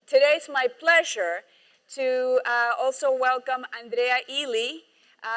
Today it's my pleasure to also welcome Andrea Illy.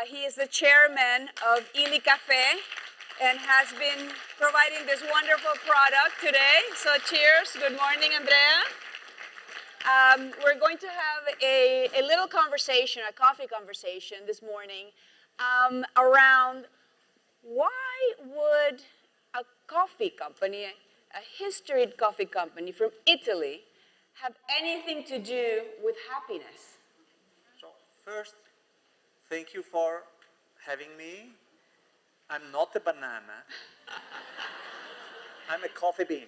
He is the chairman of Illy Cafe and has been providing this wonderful product today. So cheers. Good morning, Andrea. We're going to have a little conversation, a coffee conversation this morning around why would a coffee company, a historied coffee company from Italy, have anything to do with happiness? So first, thank you for having me. I'm not a banana. I'm a coffee bean.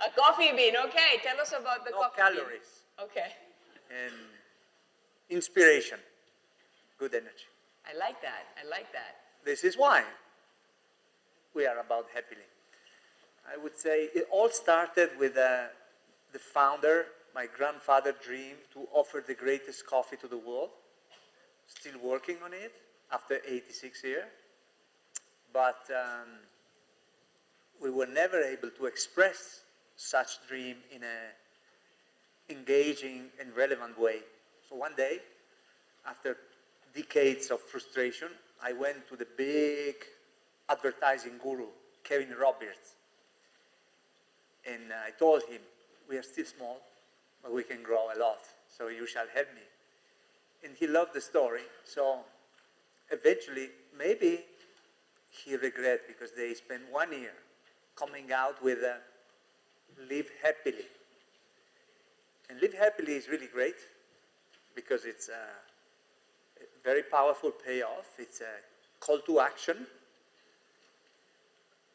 A coffee bean, okay. Tell us about the coffee bean. No calories. Okay. And inspiration, good energy. I like that. I like that. This is why we are about happily. I would say it all started with the founder, my grandfather dreamed to offer the greatest coffee to the world. Still working on it after 86 years. But we were never able to express such dream in an engaging and relevant way. So one day, after decades of frustration, I went to the big advertising guru, Kevin Roberts. And I told him, we are still small, but we can grow a lot, so you shall help me. And he loved the story, so eventually, maybe he regret because they spent 1 year coming out with Live Happily. And Live Happily is really great because it's a very powerful payoff. It's a call to action.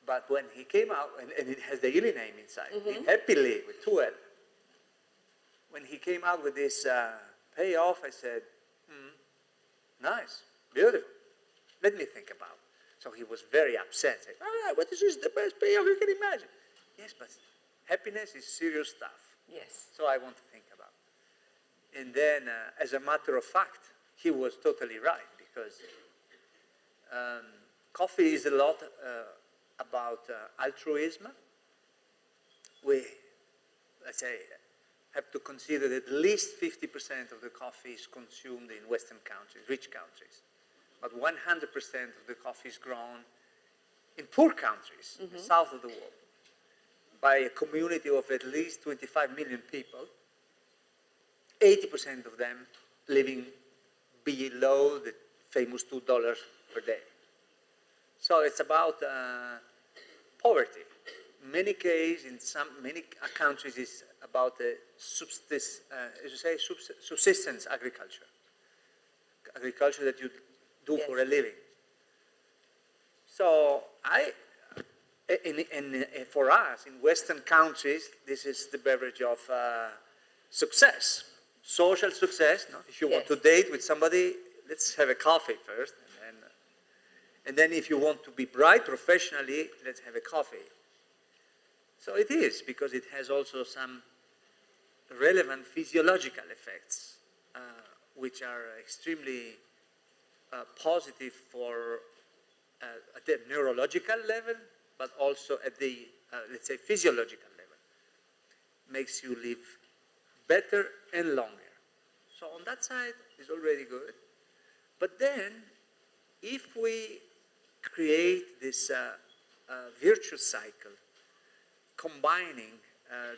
But when he came out, and it has the Illy name inside, Live Happily with 2 L. When he came out with this payoff, I said, nice, beautiful. Let me think about it. So he was very upset, saying, what is this, the best payoff you can imagine? Yes, but happiness is serious stuff. Yes. So I want to think about it. And then, as a matter of fact, he was totally right, because coffee is a lot about altruism. We, let's say, have to consider that at least 50% of the coffee is consumed in Western countries, rich countries. But 100% of the coffee is grown in poor countries, in the south of the world, by a community of at least 25 million people, 80% of them living below the famous $2 per day. So it's about poverty. In many cases, in many countries, it's about subsistence agriculture. Agriculture that you do for a living. So for us, in Western countries, this is the beverage of success, social success. No? If you want to date with somebody, let's have a coffee first. And then if you want to be bright professionally, let's have a coffee. So it is, because it has also some relevant physiological effects, which are extremely positive for at the neurological level, but also at the, let's say, physiological level. Makes you live better and longer. So on that side, it's already good. But then, if we create this virtuous cycle, combining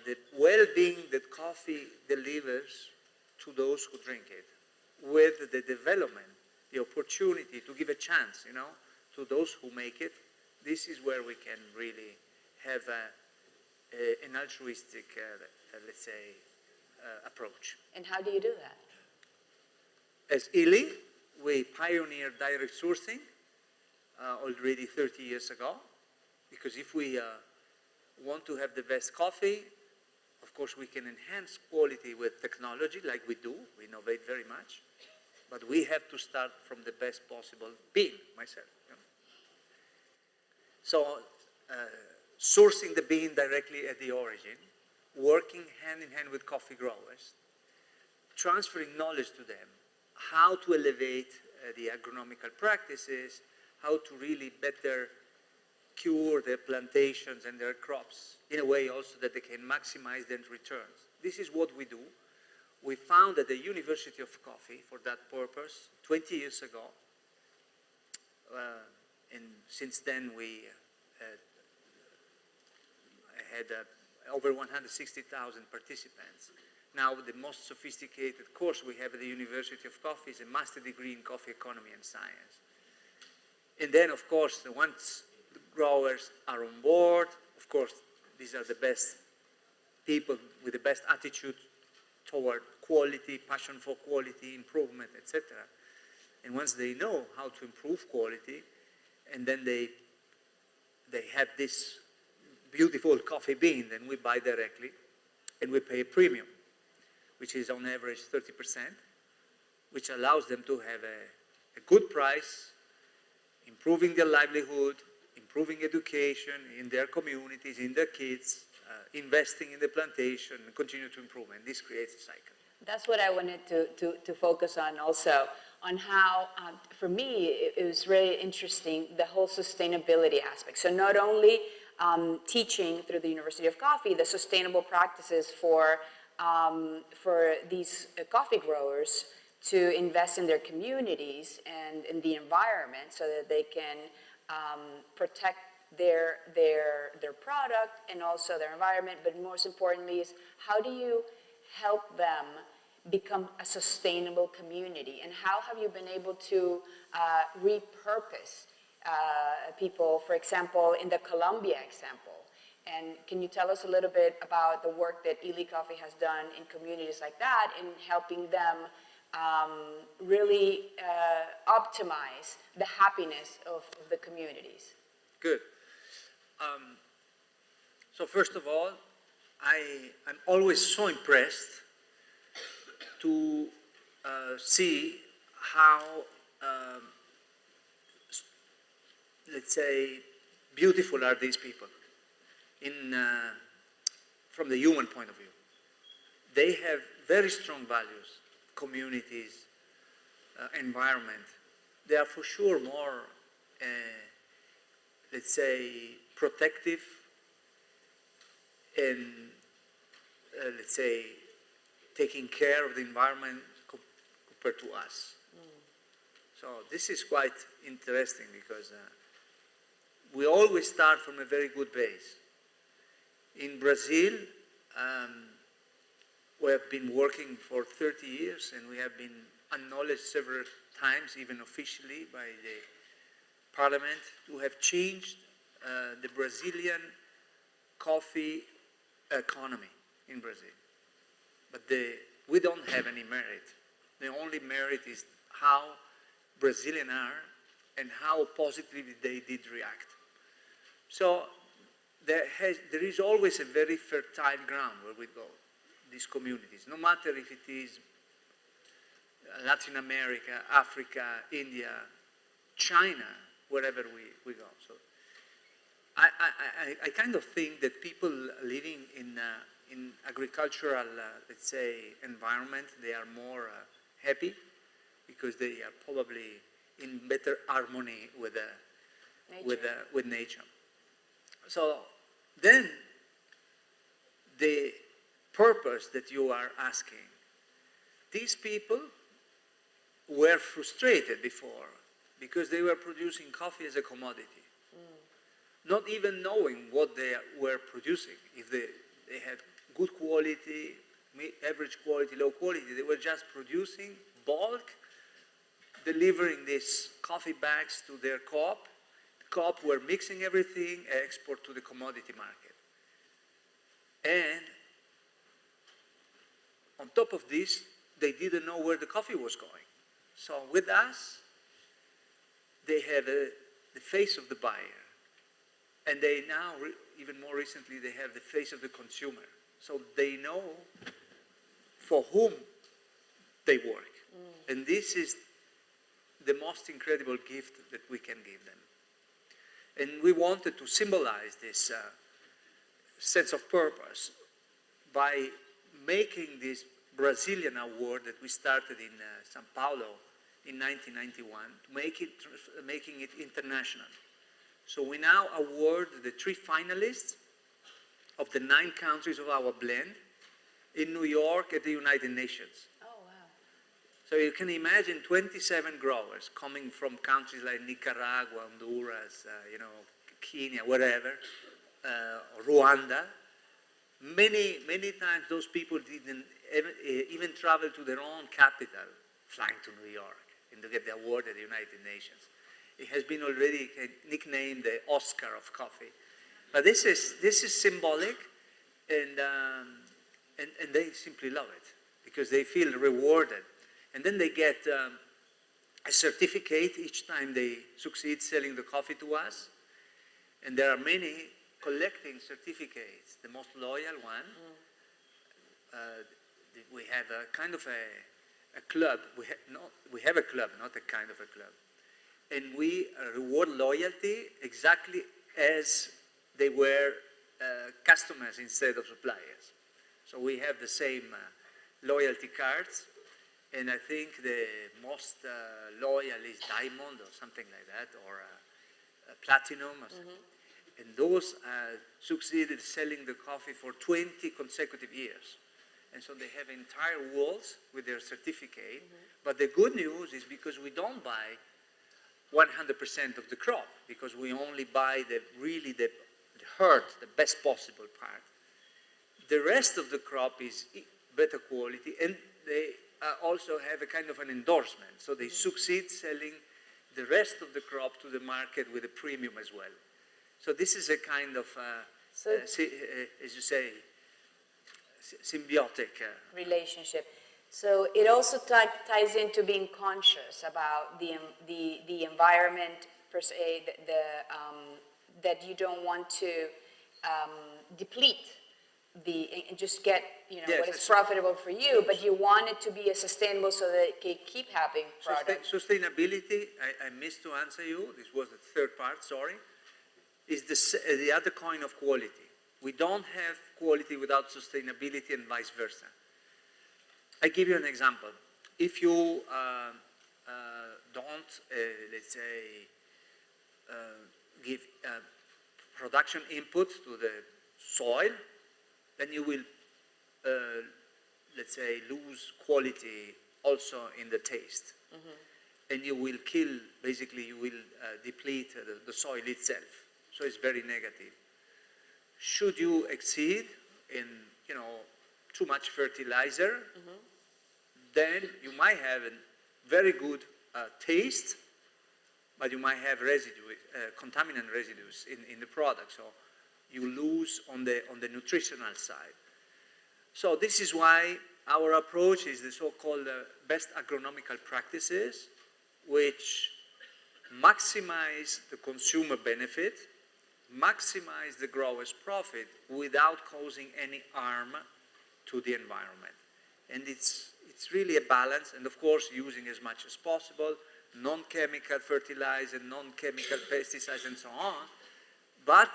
the well-being that coffee delivers to those who drink it, with the development, the opportunity to give a chance, to those who make it, this is where we can really have an altruistic, let's say, approach. And how do you do that? As Illy, we pioneered direct sourcing already 30 years ago, because if we want to have the best coffee, of course we can enhance quality with technology like we do, we innovate very much, but we have to start from the best possible bean, myself. So sourcing the bean directly at the origin, working hand in hand with coffee growers, transferring knowledge to them, how to elevate the agronomical practices, how to really better cure their plantations and their crops in a way also that they can maximize their returns. This is what we do. we founded the University of Coffee for that purpose 20 years ago. And since then, we had over 160,000 participants. Now, the most sophisticated course we have at the University of Coffee is a master degree in coffee economy and science. And then, of course, once the growers are on board, of course, these are the best people with the best attitude toward quality, passion for quality, improvement, etc. And once they know how to improve quality, and then they have this beautiful coffee bean, then we buy directly, and we pay a premium, which is on average 30%, which allows them to have a good price, improving their livelihood, improving education in their communities, in their kids, investing in the plantation, and continue to improve, and this creates a cycle. That's what I wanted to focus on also, on how, for me, it was really interesting, the whole sustainability aspect. So not only teaching through the University of Coffee the sustainable practices for these coffee growers to invest in their communities and in the environment so that they can protect their product and also their environment, but most importantly is how do you help them become a sustainable community, and how have you been able to repurpose people, for example, in the Colombia example? And can you tell us a little bit about the work that Illy Coffee has done in communities like that in helping them really optimize the happiness of the communities? Good. So first of all, I'm always so impressed to see how, let's say, beautiful are these people from the human point of view. They have very strong values, communities, environment. They are for sure more, let's say, protective and, let's say, taking care of the environment compared to us. So this is quite interesting because we always start from a very good base. In Brazil, we have been working for 30 years and we have been acknowledged several times, even officially by the parliament, to have changed the Brazilian coffee economy in Brazil. But we don't have any merit. The only merit is how Brazilians are and how positively they did react. So there is always a very fertile ground where we go, these communities, no matter if it is Latin America, Africa, India, China, wherever we go. So I kind of think that people living in agricultural, let's say, environment, they are more happy because they are probably in better harmony with nature. So then the purpose that you are asking, these people were frustrated before because they were producing coffee as a commodity, not even knowing what they were producing. If they had good quality, average quality, low quality, they were just producing bulk, delivering these coffee bags to their co-op. The co-op were mixing everything, export to the commodity market. And on top of this, they didn't know where the coffee was going. So with us, they have the face of the buyer. And they now, even more recently, they have the face of the consumer. So they know for whom they work. And this is the most incredible gift that we can give them. And we wanted to symbolize this sense of purpose by making this Brazilian award that we started in São Paulo in 1991, making it international. So we now award the 3 finalists of the 9 countries of our blend in New York at the United Nations. Oh, wow. So you can imagine 27 growers coming from countries like Nicaragua, Honduras, Kenya, wherever, Rwanda. Many times those people didn't even travel to their own capital, flying to New York and to get the award at the United Nations. It has been already nicknamed the Oscar of coffee. But this is symbolic, and they simply love it because they feel rewarded. And then they get a certificate each time they succeed selling the coffee to us. And there are many collecting certificates. The most loyal one, we have a kind of a club. We have a club, not a kind of a club. And we reward loyalty exactly as they were customers instead of suppliers. So we have the same loyalty cards. And I think the most loyal is diamond or something like that, or platinum or something. And those succeeded selling the coffee for 20 consecutive years. And so they have entire walls with their certificate. But the good news is because we don't buy 100% of the crop, because we only buy the heart, the best possible part. The rest of the crop is better quality, and they also have a kind of an endorsement. So they succeed selling the rest of the crop to the market with a premium as well. So this is a kind of, as you say, symbiotic relationship. So it also ties into being conscious about the environment per se, that you don't want to deplete and just get what is profitable for you, but you want it to be sustainable so that it can keep having products. Sustainability, I missed to answer you. This was the third part, sorry. Is the other coin of quality. We don't have quality without sustainability and vice versa. I give you an example. If you don't, let's say, give production input to the soil, then you will, let's say, lose quality also in the taste. And you will kill, basically, you will deplete the soil itself. So it's very negative. Should you exceed in, too much fertilizer, then you might have a very good taste, but you might have contaminant residues in the product. So you lose on the nutritional side. So this is why our approach is the so-called best agronomical practices, which maximize the consumer benefit, maximize the grower's profit without causing any harm to the environment. And it's really a balance, and of course using as much as possible non-chemical fertilizer, non-chemical pesticides, and so on. But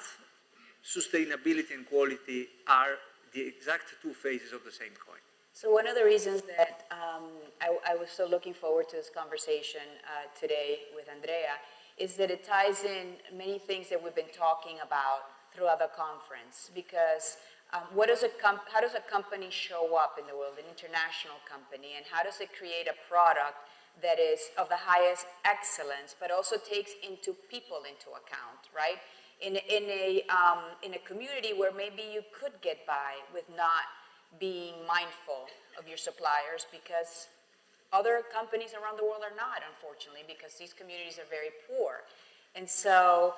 sustainability and quality are the exact two faces of the same coin. So one of the reasons that I was so looking forward to this conversation today with Andrea is that it ties in many things that we've been talking about throughout the conference. Because how does a company show up in the world, an international company, and how does it create a product that is of the highest excellence, but also takes people into account, right? In a community where maybe you could get by with not being mindful of your suppliers, because other companies around the world are not, unfortunately, because these communities are very poor. And so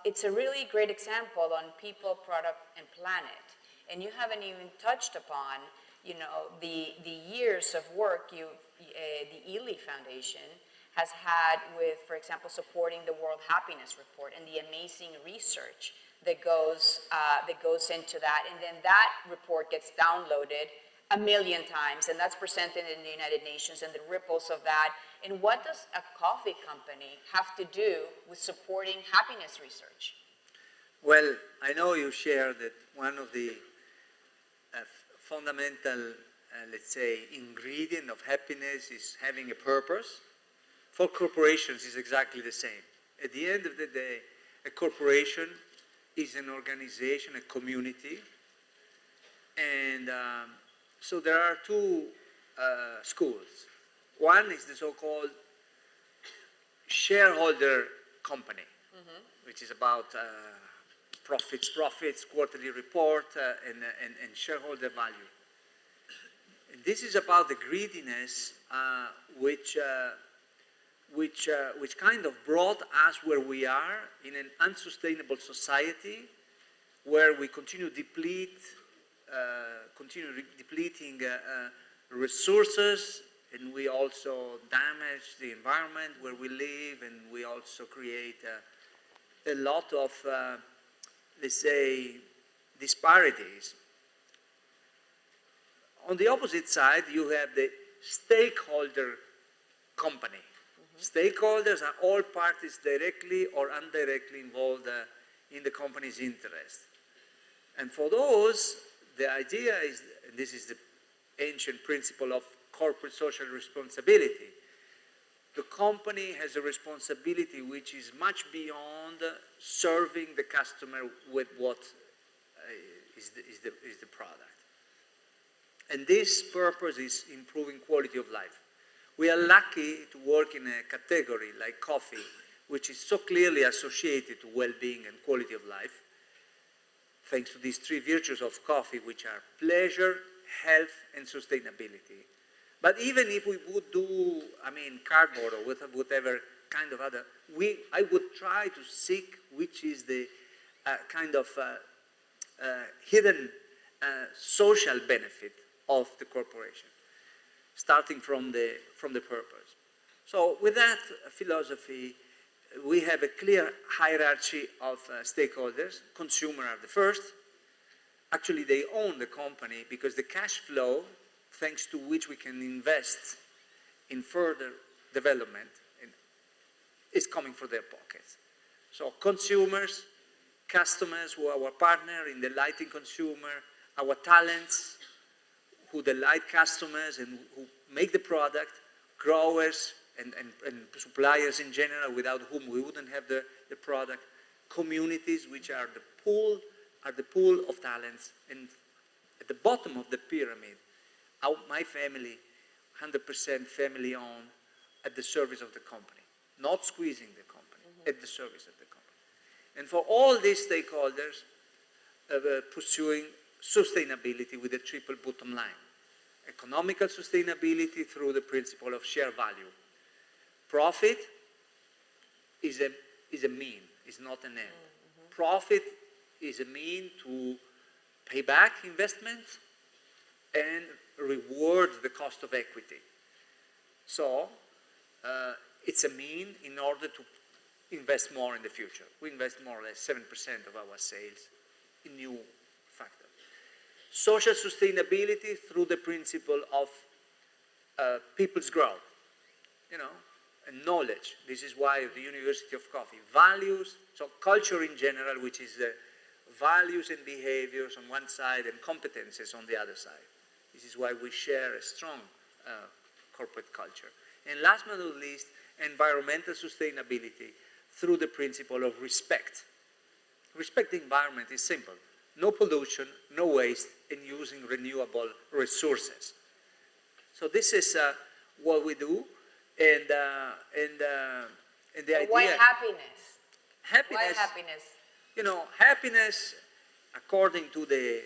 it's a really great example on people, product, and planet. And you haven't even touched upon, the years of work the Illy Foundation has had with, for example, supporting the World Happiness Report and the amazing research that goes into that. And then that report gets downloaded 1 million times, and that's presented in the United Nations, and the ripples of that. And what does a coffee company have to do with supporting happiness research? Well, I know you share that one of the fundamental, let's say, ingredient of happiness is having a purpose. For corporations, it's exactly the same. At the end of the day, a corporation is an organization, a community, and So there are two schools. One is the so-called shareholder company, which is about profits, quarterly report, and shareholder value. And this is about the greediness which kind of brought us where we are in an unsustainable society, where we continue depleting resources, and we also damage the environment where we live, and we also create a lot of, let's say, disparities. On the opposite side, you have the stakeholder company. Stakeholders are all parties directly or indirectly involved in the company's interest. And for those, the idea is, and this is the ancient principle of corporate social responsibility, the company has a responsibility which is much beyond serving the customer with what is the product. And this purpose is improving quality of life. We are lucky to work in a category like coffee, which is so clearly associated to well-being and quality of life, thanks to these three virtues of coffee, which are pleasure, health, and sustainability. But even if we would do, cardboard or whatever kind of other, I would try to seek which is the hidden social benefit of the corporation, starting from the purpose. So with that philosophy, we have a clear hierarchy of stakeholders. Consumers are the first. Actually, they own the company because the cash flow, thanks to which we can invest in further development, is coming from their pockets. So consumers, customers who are our partner in delighting consumer, our talents who delight customers and who make the product, growers and suppliers in general, without whom we wouldn't have the product, communities, which are the pool of talents, and at the bottom of the pyramid, my family, 100% family owned, at the service of the company, not squeezing the company, at the service of the company. And for all these stakeholders, pursuing sustainability with a triple bottom line. Economical sustainability through the principle of share value. Profit is a mean, is not an end. Profit is a mean to pay back investment and reward the cost of equity. So it's a mean in order to invest more in the future. We invest more or less 7% of our sales in new factors. Social sustainability through the principle of people's growth, and knowledge. This is why the University of Coffee. Values, so culture in general, which is values and behaviors on one side and competences on the other side. This is why we share a strong corporate culture. And last but not least, environmental sustainability through the principle of respect. Respect the environment is simple. No pollution, no waste, and using renewable resources. So this is what we do, and the idea. Why happiness? Happiness. Why happiness? Happiness, according to the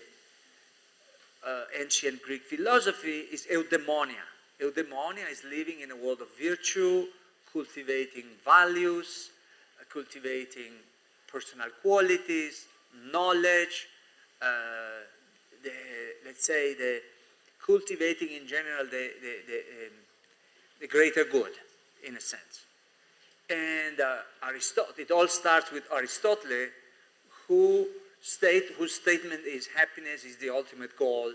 ancient Greek philosophy, is eudaimonia. Eudaimonia is living in a world of virtue, cultivating values, cultivating personal qualities, knowledge, let's say cultivating in general the greater good, in a sense. And Aristotle, it all starts with Aristotle, whose statement is happiness is the ultimate goal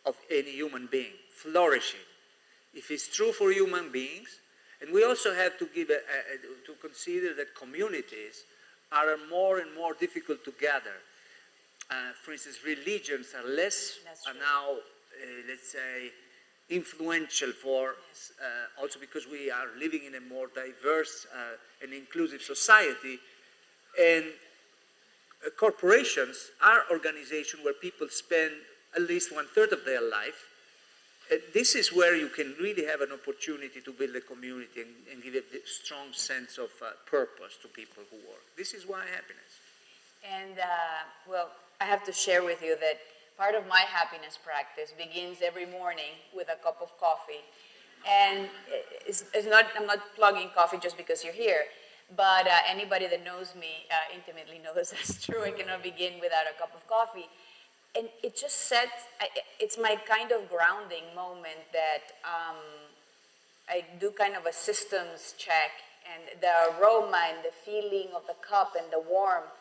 of any human being, flourishing. If it's true for human beings, and we also have to give to consider that communities are more and more difficult to gather. For instance, religions are less now, let's say, influential for, also because we are living in a more diverse and inclusive society. And corporations are organizations where people spend at least 1/3 of their life, this is where you can really have an opportunity to build a community and give a strong sense of purpose to people who work. This is why happiness. And, well, I have to share with you that part of my happiness practice begins every morning with a cup of coffee. And I'm not plugging coffee just because you're here, but anybody that knows me intimately knows that's true. I cannot begin without a cup of coffee. And it just sets, it's my kind of grounding moment that I do kind of a systems check, and the aroma and the feeling of the cup and the warmth,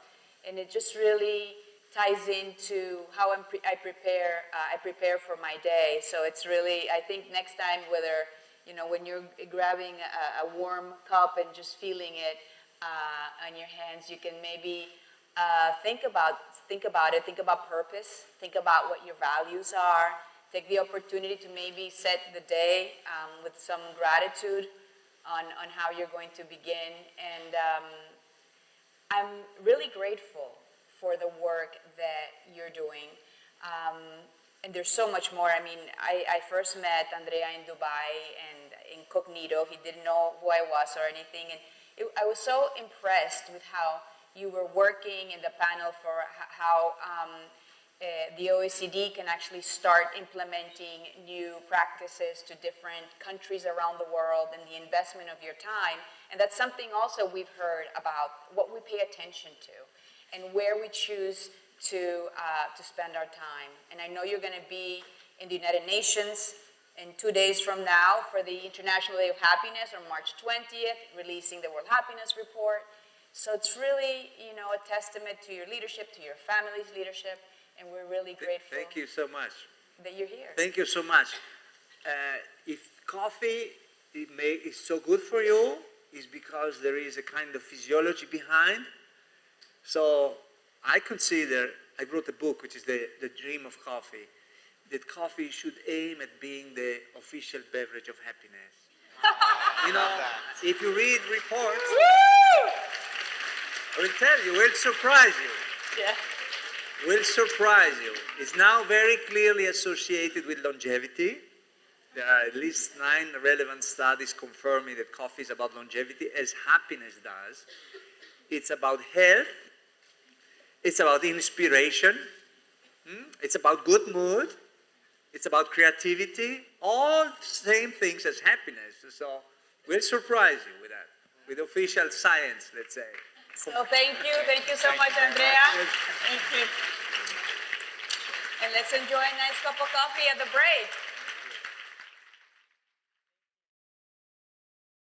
and it just really ties into how I prepare for my day. So it's really, I think next time, whether, you know, when you're grabbing a warm cup and just feeling it on your hands, you can maybe think about it, think about purpose, think about what your values are, take the opportunity to maybe set the day with some gratitude on how you're going to begin. And I'm really grateful for the work that you're doing. And there's so much more. I mean, I first met Andrea in Dubai and incognito. He didn't know who I was or anything. And I was so impressed with how you were working in the panel for how the OECD can actually start implementing new practices to different countries around the world, and the investment of your time. And that's something also we've heard about, what we pay attention to and where we choose to spend our time. And I know you're going to be in the United Nations in 2 days from now for the International Day of Happiness on March 20th, releasing the World Happiness Report. So it's really, you know, a testament to your leadership, to your family's leadership, and we're really grateful. Thank you so much. That you're here. Thank you so much. If coffee is so good for you, it's because there is a kind of physiology behind. So I wrote a book, which is the Dream of Coffee, that coffee should aim at being the official beverage of happiness. You know, if you read reports, I will tell you, will surprise you. Yeah. Will surprise you. It's now very clearly associated with longevity. There are at least 9 relevant studies confirming that coffee is about longevity, as happiness does. It's about health. It's about inspiration. It's about good mood. It's about creativity. All the same things as happiness. So we'll surprise you with that, with official science, let's say. So thank you so much, Andrea. Thank you. And let's enjoy a nice cup of coffee at the break.